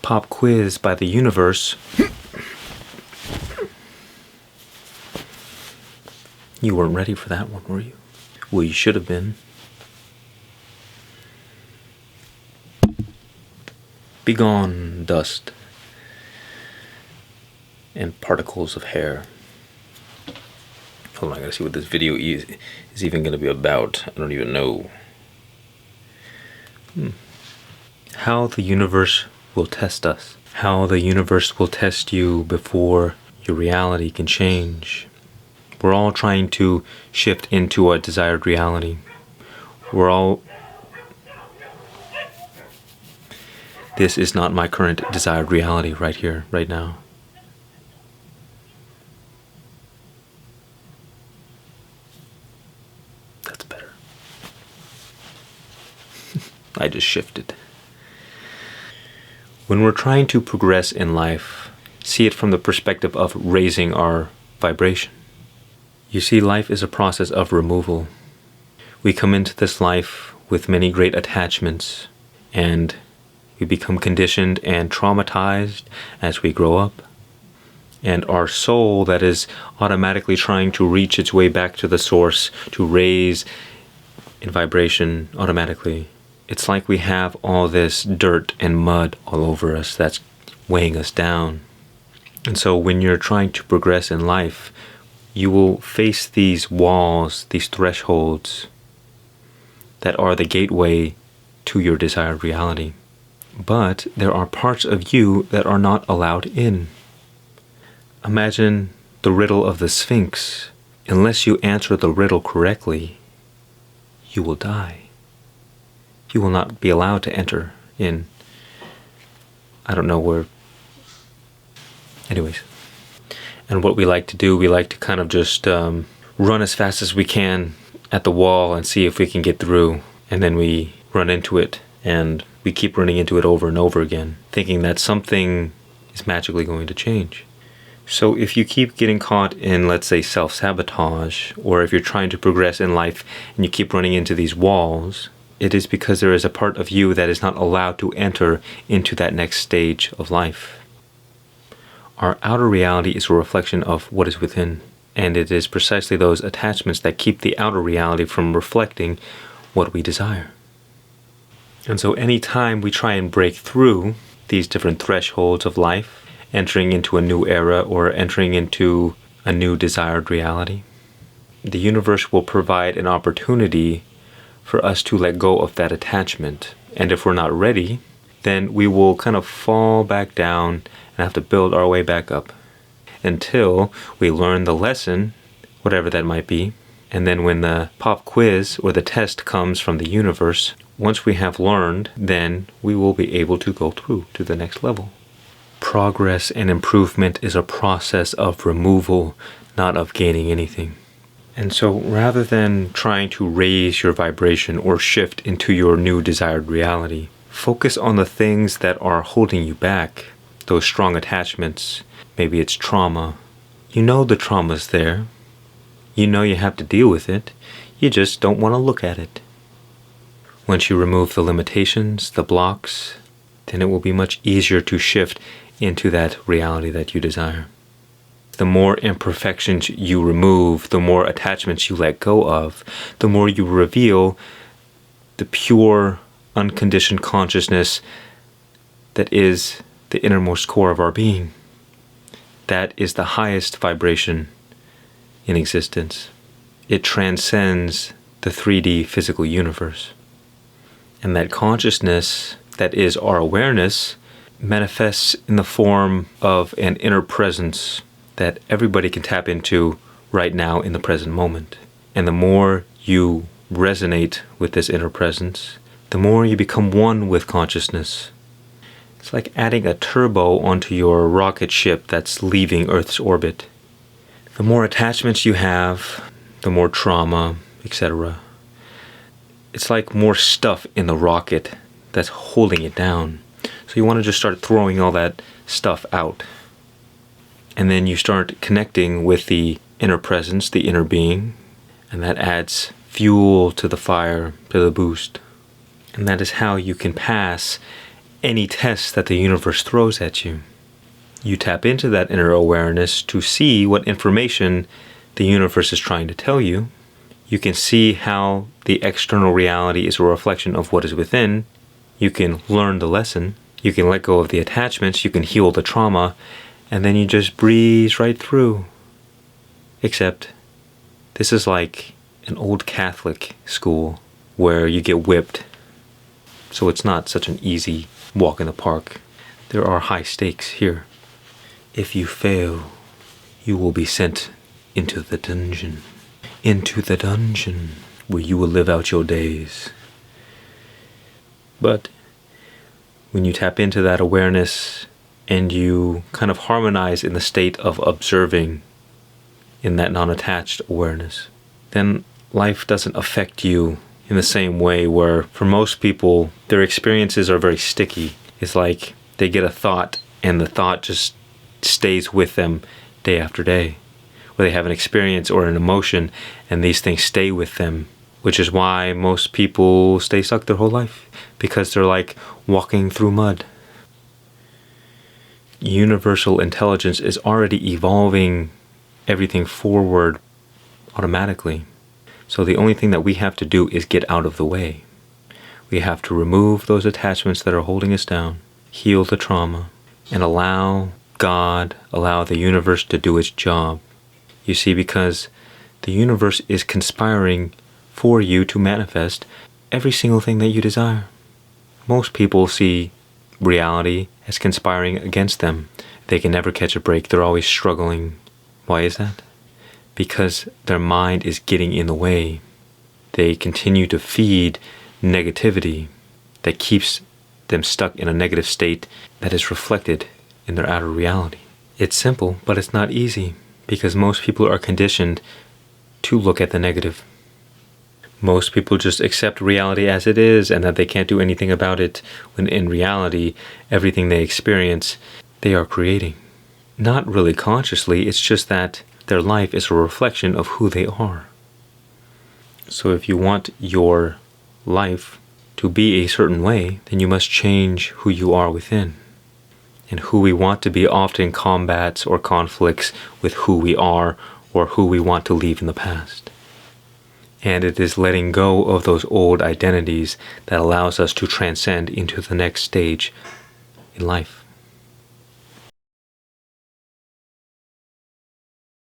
pop quiz by the universe. You weren't ready for that one, were you? Well, you should have been. Begone, dust and particles of hair. Hold on, I gotta see what this video is even gonna be about. I don't even know. How the universe will test us. How the universe will test you before your reality can change. We're all trying to shift into a desired reality. This is not my current desired reality right here, right now. That's better. I just shifted. When we're trying to progress in life, see it from the perspective of raising our vibration. You see, life is a process of removal. We come into this life with many great attachments, and we become conditioned and traumatized as we grow up. And our soul that is automatically trying to reach its way back to the source, to raise in vibration automatically. It's like we have all this dirt and mud all over us that's weighing us down. And so when you're trying to progress in life, you will face these walls, these thresholds that are the gateway to your desired reality. But there are parts of you that are not allowed in. Imagine the riddle of the Sphinx. Unless you answer the riddle correctly, you will die. You will not be allowed to enter in. I don't know where. Anyways. And what we like to do, we like to kind of just run as fast as we can at the wall and see if we can get through. And then we run into it, and we keep running into it over and over again, thinking that something is magically going to change. So if you keep getting caught in, let's say, self-sabotage, or if you're trying to progress in life and you keep running into these walls, it is because there is a part of you that is not allowed to enter into that next stage of life. Our outer reality is a reflection of what is within, and it is precisely those attachments that keep the outer reality from reflecting what we desire. And so any time we try and break through these different thresholds of life, entering into a new era or entering into a new desired reality, the universe will provide an opportunity for us to let go of that attachment. And if we're not ready, then we will kind of fall back down and have to build our way back up until we learn the lesson, whatever that might be. And then when the pop quiz or the test comes from the universe, once we have learned, then we will be able to go through to the next level. Progress and improvement is a process of removal, not of gaining anything. And so rather than trying to raise your vibration or shift into your new desired reality, focus on the things that are holding you back, those strong attachments. Maybe it's trauma. You know the trauma's there. You know you have to deal with it. You just don't want to look at it. Once you remove the limitations, the blocks, then it will be much easier to shift into that reality that you desire. The more imperfections you remove, the more attachments you let go of, the more you reveal the pure, unconditioned consciousness that is the innermost core of our being. That is the highest vibration in existence. It transcends the 3D physical universe. And that consciousness that is our awareness manifests in the form of an inner presence that everybody can tap into right now in the present moment. And the more you resonate with this inner presence, the more you become one with consciousness. It's like adding a turbo onto your rocket ship that's leaving Earth's orbit. The more attachments you have, the more trauma, etc. It's like more stuff in the rocket that's holding it down. So you want to just start throwing all that stuff out. And then you start connecting with the inner presence, the inner being, and that adds fuel to the fire, to the boost. And that is how you can pass any test that the universe throws at you. You tap into that inner awareness to see what information the universe is trying to tell you. You can see how the external reality is a reflection of what is within. You can learn the lesson. You can let go of the attachments. You can heal the trauma. And then you just breeze right through. Except this is like an old Catholic school where you get whipped. So it's not such an easy walk in the park. There are high stakes here. If you fail, you will be sent into the dungeon. Into the dungeon where you will live out your days. But when you tap into that awareness and you kind of harmonize in the state of observing in that non-attached awareness, then life doesn't affect you in the same way where for most people, their experiences are very sticky. It's like they get a thought and the thought just stays with them day after day. Where they have an experience or an emotion and these things stay with them, which is why most people stay stuck their whole life, because they're like walking through mud. Universal intelligence is already evolving everything forward automatically. So the only thing that we have to do is get out of the way. We have to remove those attachments that are holding us down, heal the trauma, and allow God, allow the universe to do its job. You see, because the universe is conspiring for you to manifest every single thing that you desire. Most people see reality as conspiring against them. They can never catch a break. They're always struggling. Why is that? Because their mind is getting in the way. They continue to feed negativity that keeps them stuck in a negative state that is reflected in their outer reality. It's simple, but it's not easy, because most people are conditioned to look at the negative. Most people just accept reality as it is and that they can't do anything about it, when in reality, everything they experience, they are creating. Not really consciously, it's just that their life is a reflection of who they are. So if you want your life to be a certain way, then you must change who you are within. And who we want to be often combats or conflicts with who we are or who we want to leave in the past. And it is letting go of those old identities that allows us to transcend into the next stage in life.